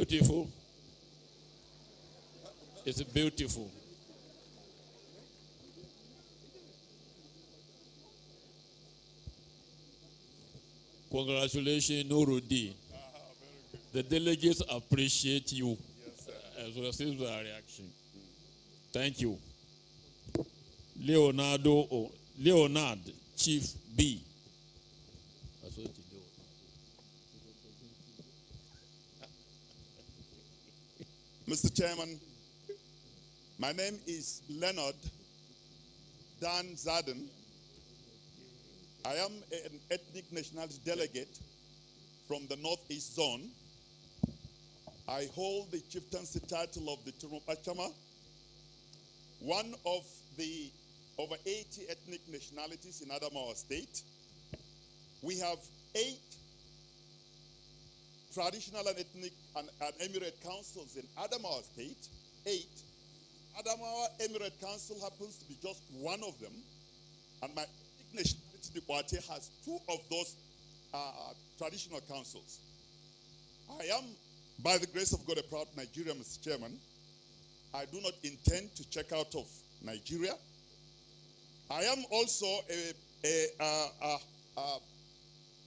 beautiful? It's beautiful. Congratulations, Nurudi. The delegates appreciate you. Yes, sir. As well as their reaction. Thank you. Leonard, Chief B. Mr. Chairman, my name is Leonard Dan Zaden. I am an ethnic nationality delegate from the Northeast Zone. I hold the chieftaincy title of the Turumachama, one of the over 80 ethnic nationalities in Adamawa State. We have 8 traditional and ethnic and emirate councils in Adamawa State, 8. Adamawa Emirate Council happens to be just one of them, and my ethnic nationality party has 2 of those traditional councils. I am, by the grace of God, a proud Nigerian, Mr. Chairman. I do not intend to check out of Nigeria. I am also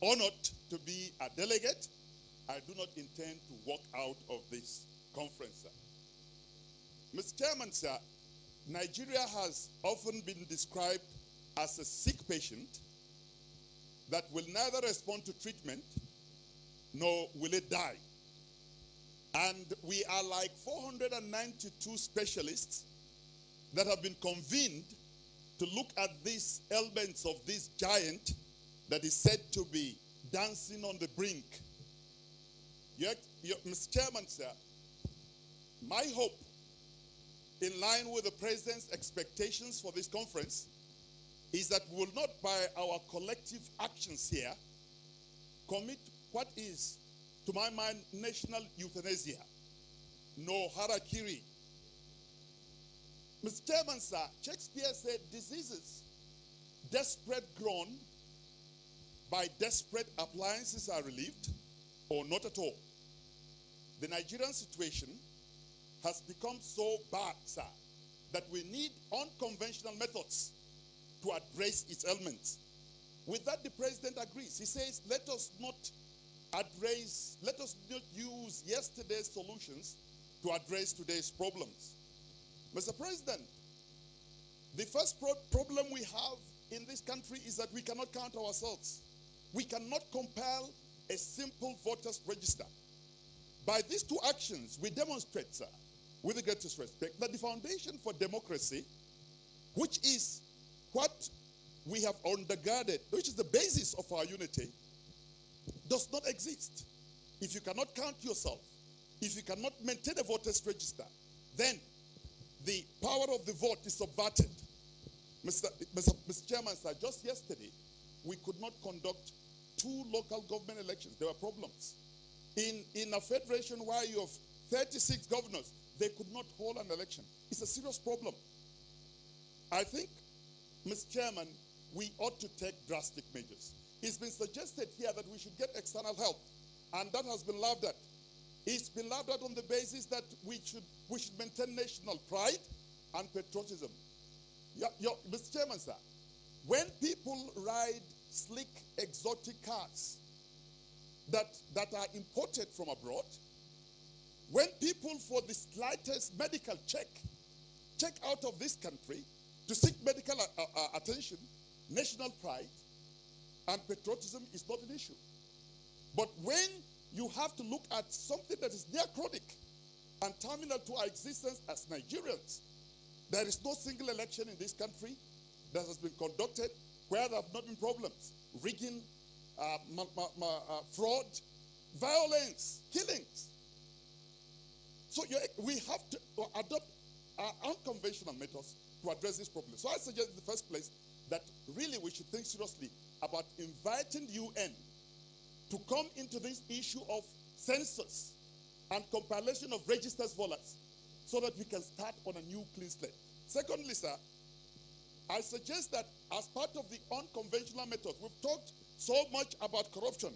honored to be a delegate. I do not intend to walk out of this conference, sir. Mr. Chairman, sir, Nigeria has often been described as a sick patient that will neither respond to treatment nor will it die. And we are like 492 specialists that have been convened to look at these elements of this giant that is said to be dancing on the brink. Mr. Chairman, sir, my hope, in line with the President's expectations for this conference, is that we will not, by our collective actions here, commit what is, to my mind, national euthanasia, no harakiri. Mr. Chairman, sir, Shakespeare said, diseases desperate grown by desperate appliances are relieved, or not at all. The Nigerian situation has become so bad, sir, that we need unconventional methods to address its ailments. With that, the President agrees. He says, let us not use yesterday's solutions to address today's problems. Mr. President, the first problem we have in this country is that we cannot count ourselves. We cannot compile a simple voters register. By these 2 actions, we demonstrate, sir, with the greatest respect, that the foundation for democracy, which is what we have undergirded, which is the basis of our unity, does not exist. If you cannot count yourself, if you cannot maintain a voters register, then the power of the vote is subverted. Mr. Chairman, sir, just yesterday, we could not conduct 2 local government elections. There were problems. In a federation where you have 36 governors, they could not hold an election. It's a serious problem. I think, Mr. Chairman, we ought to take drastic measures. It's been suggested here that we should get external help, and that has been laughed at. It's been laughed at on the basis that we should maintain national pride and patriotism. Mr. Chairman, sir, when people ride slick, exotic cars that are imported from abroad, when people, for the slightest medical check out of this country to seek medical attention, national pride and patriotism is not an issue. But when you have to look at something that is diachronic and terminal to our existence as Nigerians, there is no single election in this country that has been conducted where there have not been problems. Rigging, fraud, violence, killings. So we have to adopt unconventional methods to address this problem. So I suggest in the first place that really we should think seriously about inviting the UN to come into this issue of census and compilation of registered voters so that we can start on a new clean slate. Secondly, sir, I suggest that as part of the unconventional methods, we've talked so much about corruption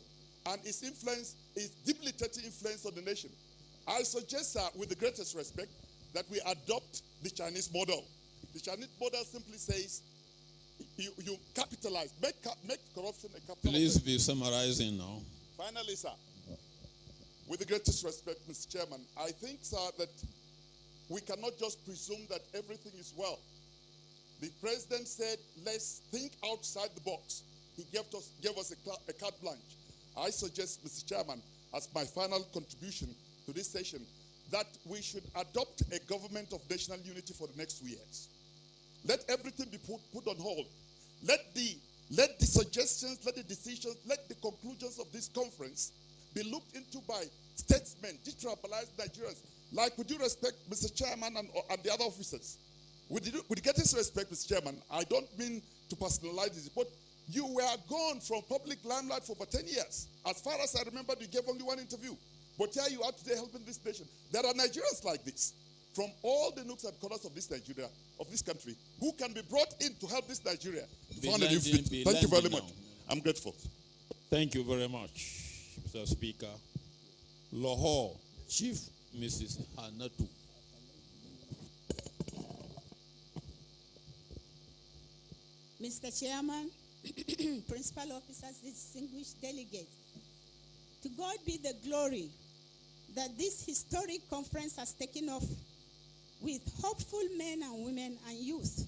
and its influence, its debilitating influence on the nation. I suggest, with the greatest respect, that we adopt the Chinese model. The Chinese model simply says you capitalize, make corruption a capital. Please be summarizing now. Finally, sir, with the greatest respect, Mr. Chairman, I think, sir, that we cannot just presume that everything is well. The president said, let's think outside the box. He gave us a carte blanche. I suggest, Mr. Chairman, as my final contribution to this session, that we should adopt a government of national unity for the next 2 years. Let everything be put on hold. Let the suggestions, let the decisions, let the conclusions of this conference be looked into by statesmen, detribalized Nigerians. Like, with due respect, Mr. Chairman and the other officers, with the greatest respect, Mr. Chairman, I don't mean to personalize this, but you were gone from public limelight for over 10 years. As far as I remember, you gave only one interview. But here you are today helping this nation. There are Nigerians like this, from all the nooks and corners of this Nigeria, of this country, who can be brought in to help this Nigeria. Thank you very much. I'm grateful. Thank you very much, Mr. Speaker. Lohor, Chief Mrs. Hannatu. Mr. Chairman, principal officers, distinguished delegates, to God be the glory that this historic conference has taken off with hopeful men and women and youth,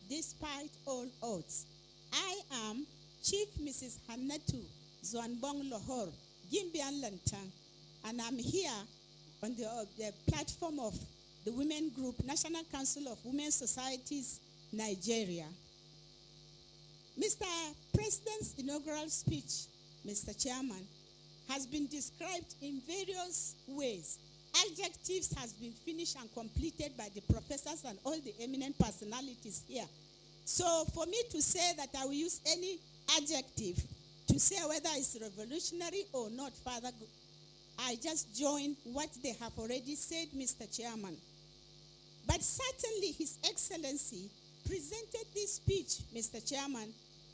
despite all odds. I am Chief Mrs. Hannatu Lohor, Gimbian Lantang, and I'm here on the platform of the Women Group, National Council of Women Societies, Nigeria. Mr. President's inaugural speech, Mr. Chairman, has been described in various ways. Adjectives has been finished and completed by the professors and all the eminent personalities here. So for me to say that I will use any adjective to say whether it's revolutionary or not, Father, I just join what they have already said, Mr. Chairman. But certainly His Excellency presented this speech, Mr. Chairman,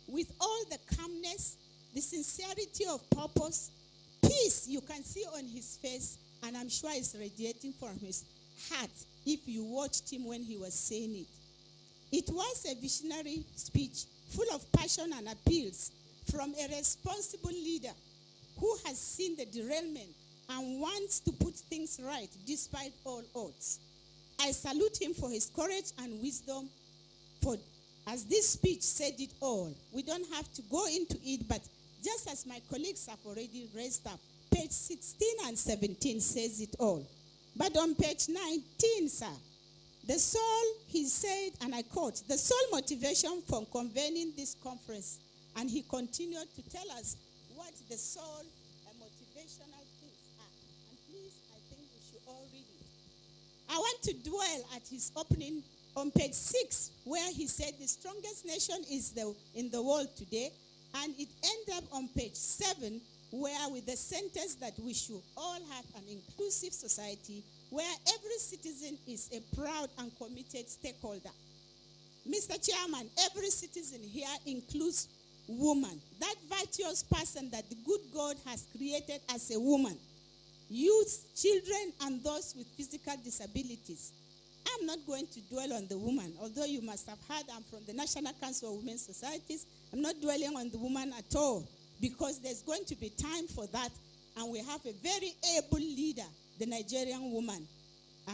with all the calmness, the sincerity of purpose, peace you can see on his face, and I'm sure it's radiating from his heart if you watched him when he was saying it. It was a visionary speech full of passion and appeals from a responsible leader who has seen the derailment and wants to put things right despite all odds. I salute him for his courage and wisdom, for as this speech said it all. We don't have to go into it, but just as my colleagues have already raised up, page 16 and 17 says it all. But on page 19, sir, the sole, he said, and I quote, the sole motivation for convening this conference, and he continued to tell us what the sole motivational things are. And please, I think we should all read it. I want to dwell at his opening on page 6, where he said the strongest nation is in the world today, and it ended up on page 7, where with the sentence that we should all have an inclusive society where every citizen is a proud and committed stakeholder. Mr. Chairman, every citizen here includes woman, that virtuous person that the good God has created as a woman, youth, children, and those with physical disabilities. I'm not going to dwell on the woman, although you must have heard I'm from the National Council of Women Societies. I'm not dwelling on the woman at all, because there's going to be time for that, and we have a very able leader, the Nigerian woman,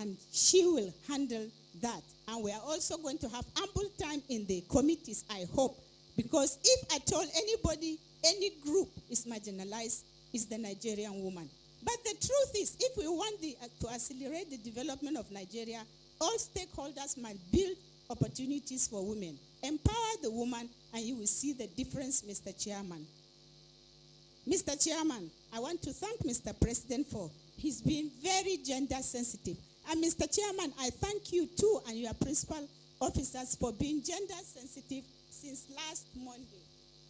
and she will handle that. And we are also going to have ample time in the committees, I hope, because if at all anybody, any group is marginalized, it's the Nigerian woman. But the truth is, if we want to accelerate the development of Nigeria, all stakeholders must build opportunities for women. Empower the woman, and you will see the difference, Mr. Chairman. Mr. Chairman, I want to thank Mr. President for his being very gender sensitive. And Mr. Chairman, I thank you too and your principal officers for being gender sensitive since last Monday.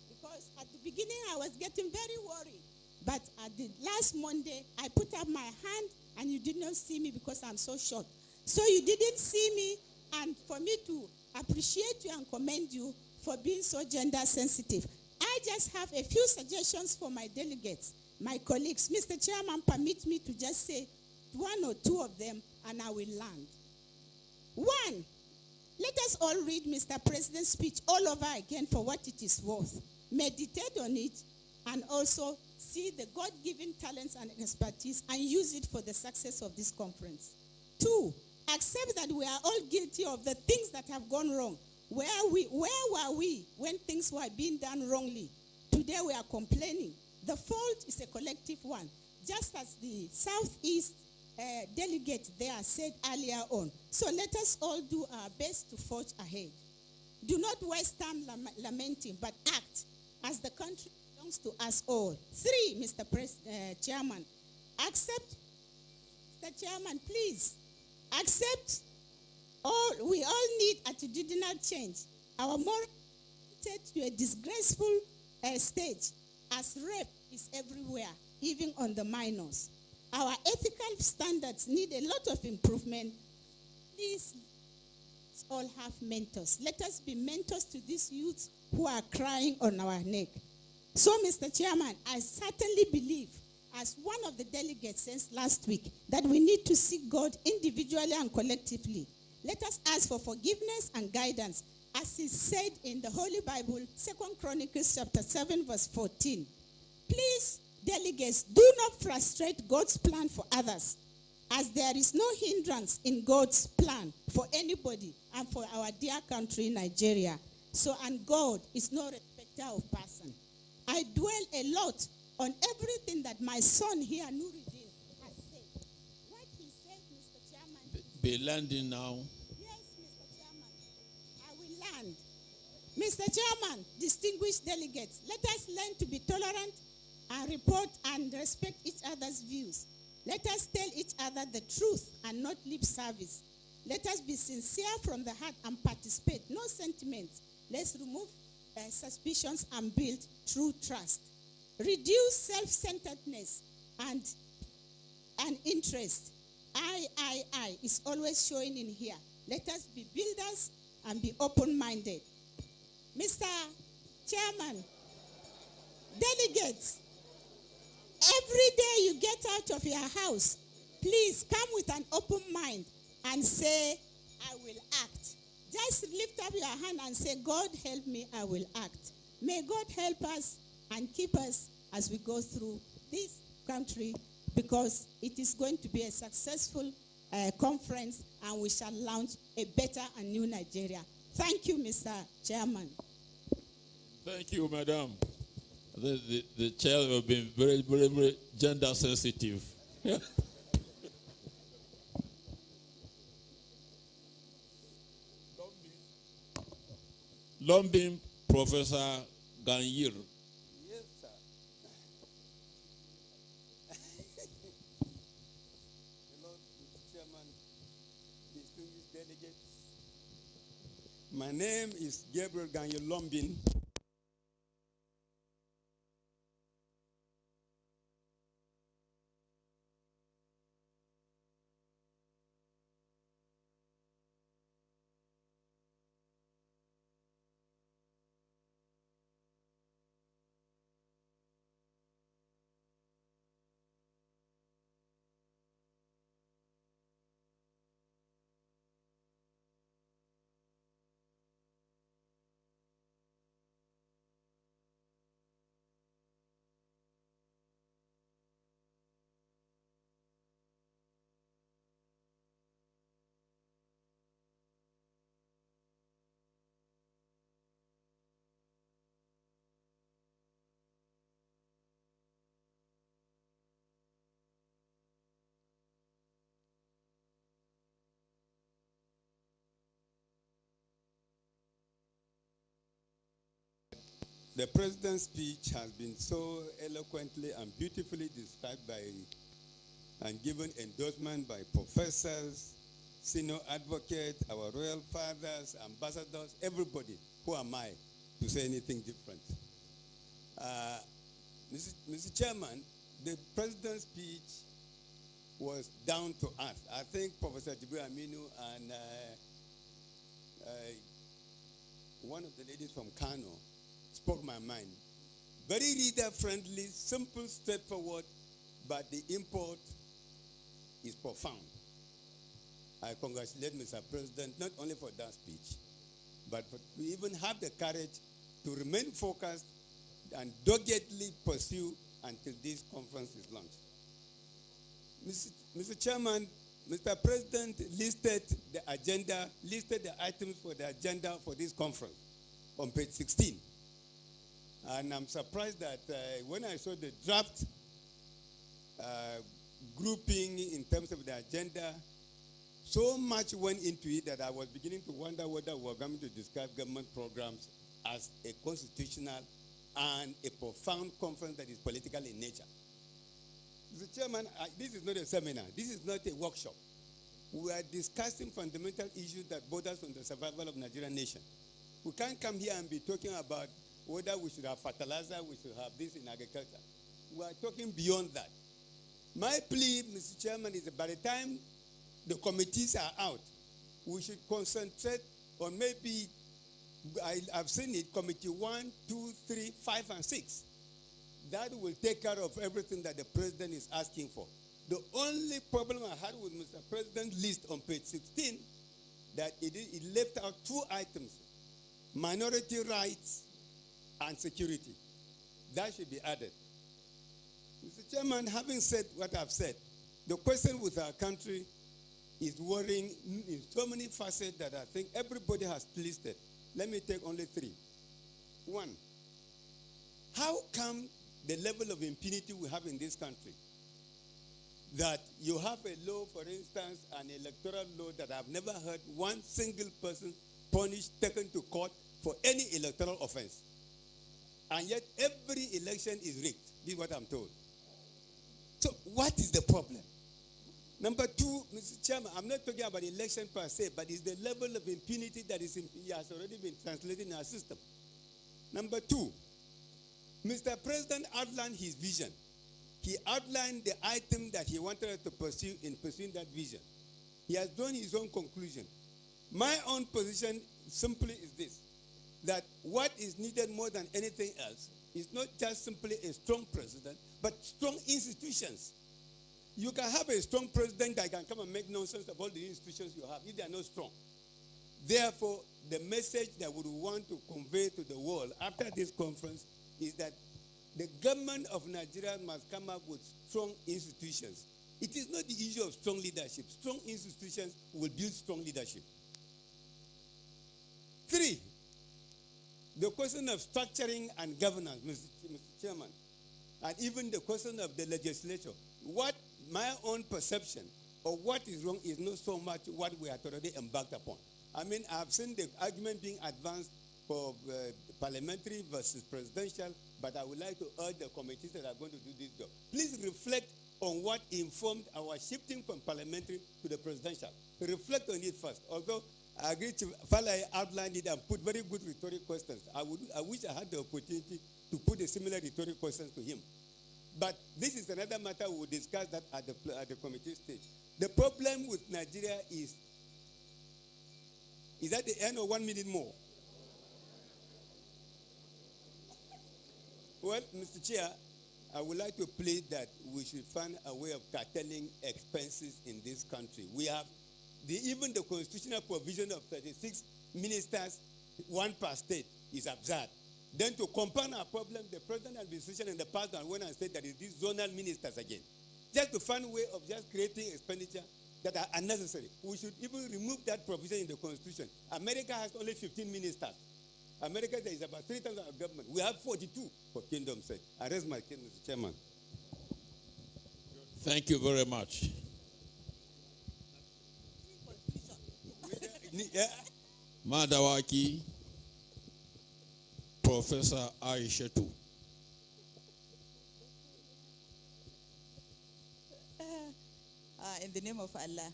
Because at the beginning I was getting very worried. But at the last Monday, I put up my hand and you did not see me because I'm so short. So you didn't see me, and for me to appreciate you and commend you for being so gender sensitive. I just have a few suggestions for my delegates, my colleagues. Mr. Chairman, permit me to just say one or two of them, and I will land. One, let us all read Mr. President's speech all over again for what it is worth. Meditate on it and also see the God-given talents and expertise and use it for the success of this conference. Two, accept that we are all guilty of the things that have gone wrong. Where were we when things were being done wrongly? Today we are complaining. The fault is a collective one, just as the Southeast delegate there said earlier on. So let us all do our best to forge ahead. Do not waste time lamenting, but act as the country belongs to us all. Three, Mr. Chairman, Mr. Chairman, please, accept we all need attitudinal change. Our moral to a disgraceful stage as rape is everywhere, even on the minors. Our ethical standards need a lot of improvement. Please, let's all have mentors. Let us be mentors to these youths who are crying on our neck. So, Mr. Chairman, I certainly believe, as one of the delegates said last week, that we need to seek God individually and collectively. Let us ask for forgiveness and guidance, as is said in the Holy Bible, 2 Chronicles chapter 7, verse 14. Please, delegates, do not frustrate God's plan for others, as there is no hindrance in God's plan for anybody and for our dear country, Nigeria. So, and God is no respecter of person. I dwell a lot on everything that my son here, Nuruddin, has said. What he said, Mr. Chairman. Be landing now. Yes, Mr. Chairman. I will land. Mr. Chairman, distinguished delegates, let us learn to be tolerant and report and respect each other's views. Let us tell each other the truth and not lip service. Let us be sincere from the heart and participate. No sentiments. Let's remove suspicions and build true trust. Reduce self-centeredness and interest. I is always showing in here. Let us be builders and be open-minded. Mr. Chairman, delegates, every day you get out of your house, please come with an open mind and say, I will act. Just lift up your hand and say, God help me, I will act. May God help us and keep us as we go through this country, because it is going to be a successful conference and we shall launch a better and new Nigeria. Thank you, Mr. Chairman. Thank you, Madam. The chair has been very, very, very gender sensitive. Lombin, Professor Ganyir. Yes, sir. Hello, Mr. Chairman, distinguished delegates. My name is Gabriel Ganyir Lombin. The president's speech has been so eloquently and beautifully described by and given endorsement by professors, senior advocates, our royal fathers, ambassadors, everybody. Who am I to say anything different? Mr. Chairman, the president's speech was down to earth. I think Professor Jibril Aminu and one of the ladies from Kano spoke my mind. Very reader-friendly, simple, straightforward, but the import is profound. I congratulate Mr. President not only for that speech, but to even have the courage to remain focused and doggedly pursue until this conference is launched. Mr. Chairman, Mr. President listed the items for the agenda for this conference on page 16. And I'm surprised that when I saw the draft grouping in terms of the agenda, so much went into it that I was beginning to wonder whether we were going to describe government programs as a constitutional and a profound conference that is political in nature. Mr. Chairman, this is not a seminar. This is not a workshop. We are discussing fundamental issues that borders on the survival of Nigerian nation. We can't come here and be talking about whether we should have fertilizer, we should have this in agriculture. We are talking beyond that. My plea, Mr. Chairman, is that by the time the committees are out, we should concentrate on maybe, I've seen it, committee 1, 2, 3, 5, and 6. That will take care of everything that the president is asking for. The only problem I had with Mr. President's list on page 16, that it left out 2 items, minority rights and security. That should be added. Mr. Chairman, having said what I've said, the question with our country is worrying in so many facets that I think everybody has listed. Let me take only 3. 1, how come the level of impunity we have in this country, that you have a law, for instance, an electoral law that I've never heard one single person punished, taken to court for any electoral offense. And yet every election is rigged. This is what I'm told. So what is the problem? Number 2, Mr. Chairman, I'm not talking about election per se, but it's the level of impunity that has already been translated in our system. Number 2, Mr. President outlined his vision. He outlined the item that he wanted us to pursue in pursuing that vision. He has drawn his own conclusion. My own position simply is this, that what is needed more than anything else is not just simply a strong president, but strong institutions. You can have a strong president that can come and make nonsense of all the institutions you have if they are not strong. Therefore, the message that we want to convey to the world after this conference is that the government of Nigeria must come up with strong institutions. It is not the issue of strong leadership. Strong institutions will build strong leadership. 3, the question of structuring and governance, Mr. Chairman, and even the question of the legislature. What my own perception of what is wrong is not so much what we have already embarked upon. I mean, I've seen the argument being advanced for parliamentary versus presidential, but I would like to urge the committees that are going to do this job. Please reflect on what informed our shifting from parliamentary to the presidential. Reflect on it first. Although I agree to Falai outlined it and put very good rhetoric questions. I wish I had the opportunity to put a similar rhetoric questions to him. But this is another matter we will discuss that at the committee stage. The problem with Nigeria is that the end of 1 minute more? Well, Mr. Chair, I would like to plead that we should find a way of curtailing expenses in this country. We have even the constitutional provision of 36 ministers, 1 per state, is absurd. Then to compound our problem, the present administration in the past went and said that it is zonal ministers again. Just to find a way of just creating expenditure that are unnecessary. We should even remove that provision in the Constitution. America has only 15 ministers. America, there is about 3,000 of government. We have 42, for kingdom's sake. I raise my case, Mr. Chairman. Thank you very much. Madawaki, Professor Aishatu. In the name of Allah,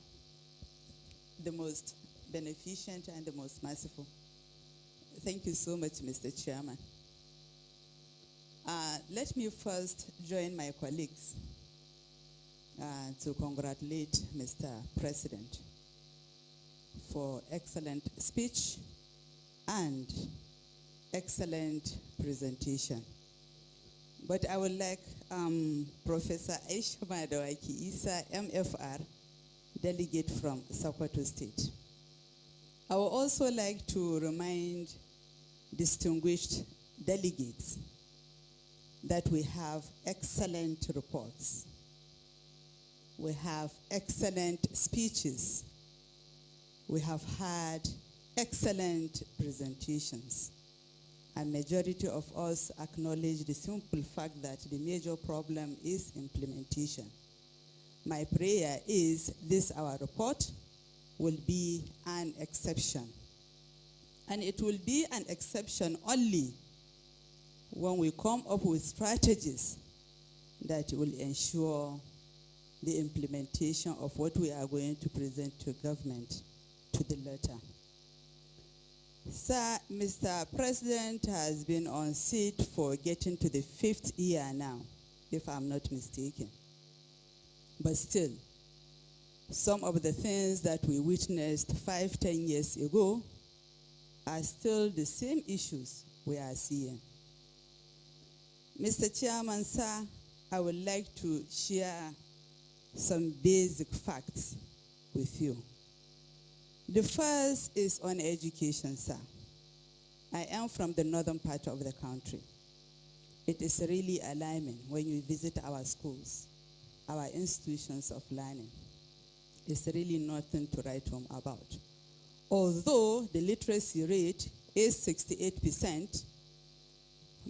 the most beneficent and the most merciful. Thank you so much, Mr. Chairman. Let me first join my colleagues to congratulate Mr. President for excellent speech and excellent presentation. But I would like Professor Aisha Madawaki Isa, MFR, delegate from Sokoto State. I would also like to remind distinguished delegates that we have excellent reports. We have excellent speeches. We have had excellent presentations. A majority of us acknowledge the simple fact that the major problem is implementation. My prayer is this, our report, will be an exception. And it will be an exception only when we come up with strategies that will ensure the implementation of what we are going to present to government to the letter. Sir, Mr. President has been on seat for getting to the 5th year now, if I'm not mistaken. But still, some of the things that we witnessed 5-10 years ago are still the same issues we are seeing. Mr. Chairman, sir, I would like to share some basic facts with you. The first is on education, sir. I am from the northern part of the country. It is really alarming when you visit our schools, our institutions of learning. It's really nothing to write home about. Although the literacy rate is 68%,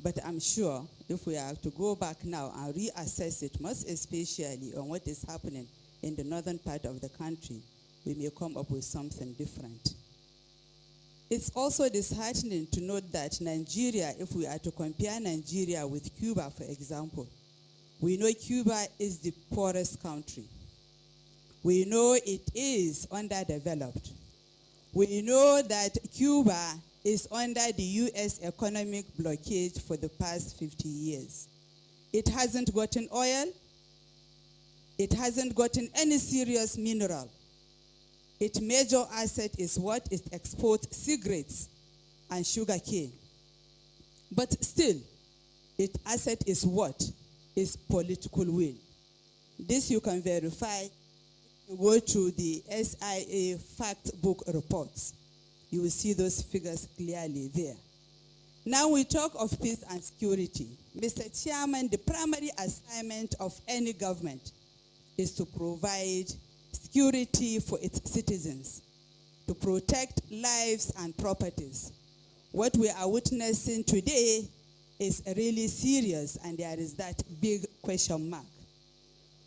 but I'm sure if we have to go back now and reassess it, most especially on what is happening in the northern part of the country, we may come up with something different. It's also disheartening to note that Nigeria, if we are to compare Nigeria with Cuba, for example, we know Cuba is the poorest country. We know it is underdeveloped. We know that Cuba is under the U.S. economic blockade for the past 50 years. It hasn't gotten oil. It hasn't gotten any serious mineral. Its major asset is what? It exports cigarettes and sugar cane. But still, its asset is what? Is political will. This you can verify. You go to the SIA fact book reports. You will see those figures clearly there. Now we talk of peace and security. Mr. Chairman, the primary assignment of any government is to provide security for its citizens, to protect lives and properties. What we are witnessing today is really serious, and there is that big question mark.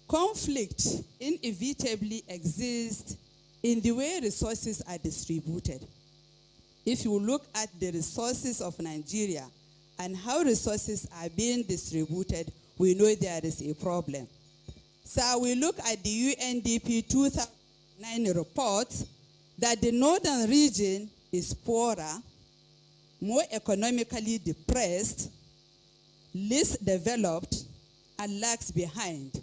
Conflict inevitably exists in the way resources are distributed. If you look at the resources of Nigeria and how resources are being distributed, we know there is a problem. So we look at the UNDP 2009 report that the northern region is poorer, more economically depressed, least developed, and lags behind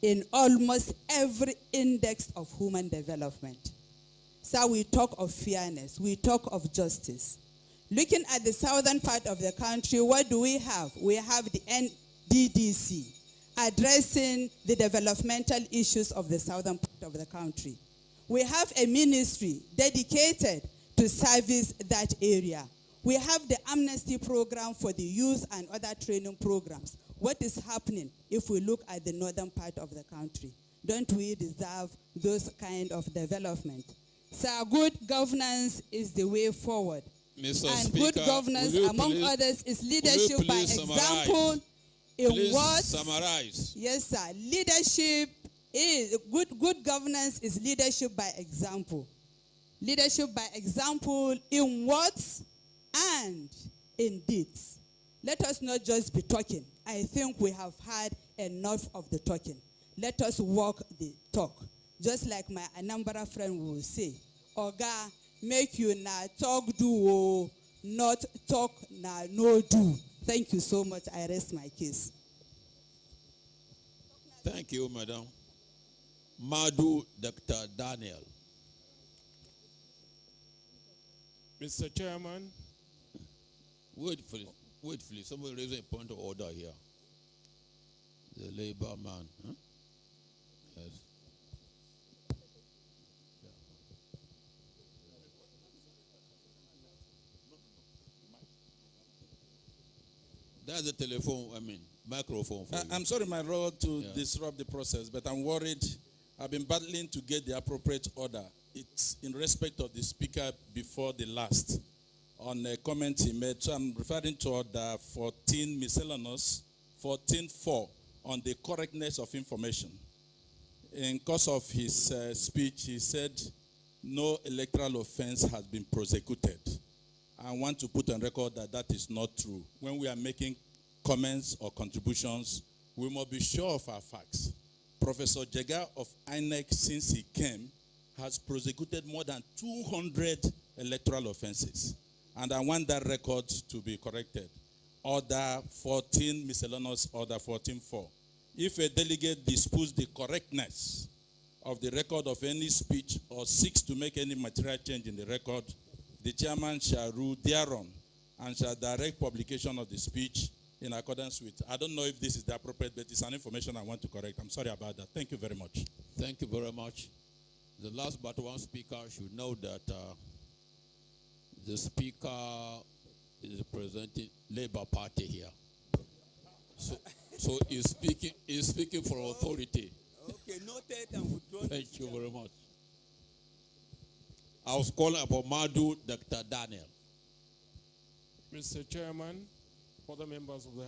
in almost every index of human development. So we talk of fairness, we talk of justice. Looking at the southern part of the country, what do we have? We have the NDDC, addressing the developmental issues of the southern part of the country. We have a ministry dedicated to service that area. We have the amnesty program for the youth and other training programs. What is happening if we look at the northern part of the country? Don't we deserve those kind of development? So good governance is the way forward. Mr. And Speaker, good governance, among others, is leadership by example. Summarize. Yes, sir. Leadership is good governance is leadership by example. Leadership by example in words and in deeds. Let us not just be talking. I think we have had enough of the talking. Let us walk the talk. Just like my Anambra friend will say, Oga, make you na talk do, not talk na no do. Thank you so much. I rest my case. Thank you, Madam. Madu Dr. Daniel. Mr. Chairman. Wait, please. Somebody raise a point of order here. The labor man. Huh? Yes. That's the telephone, microphone for you. I'm sorry, my role to Yeah. disrupt the process, but I'm worried. I've been battling to get the appropriate order. It's in respect of the speaker before the last on a comment he made. So I'm referring to order 14 miscellaneous, 14.4 on the correctness of information. In course of his speech, he said no electoral offense has been prosecuted. I want to put on record that that is not true. When we are making comments or contributions, we must be sure of our facts. Professor Jega of INEC, since he came, has prosecuted more than 200 electoral offenses. And I want that record to be corrected. Order 14, miscellaneous order 14.4. If a delegate disputes the correctness of the record of any speech or seeks to make any material change in the record, the chairman shall rule thereon and shall direct publication of the speech in accordance with. I don't know if this is the appropriate, but it's an information I want to correct. I'm sorry about that. Thank you very much. Thank you very much. The last but one speaker should know that the speaker is representing Labour Party here. So he's speaking for authority. Okay, noted and withdrawn. Thank you very much. I was calling upon Madu Dr. Daniel. Mr. Chairman, other members of the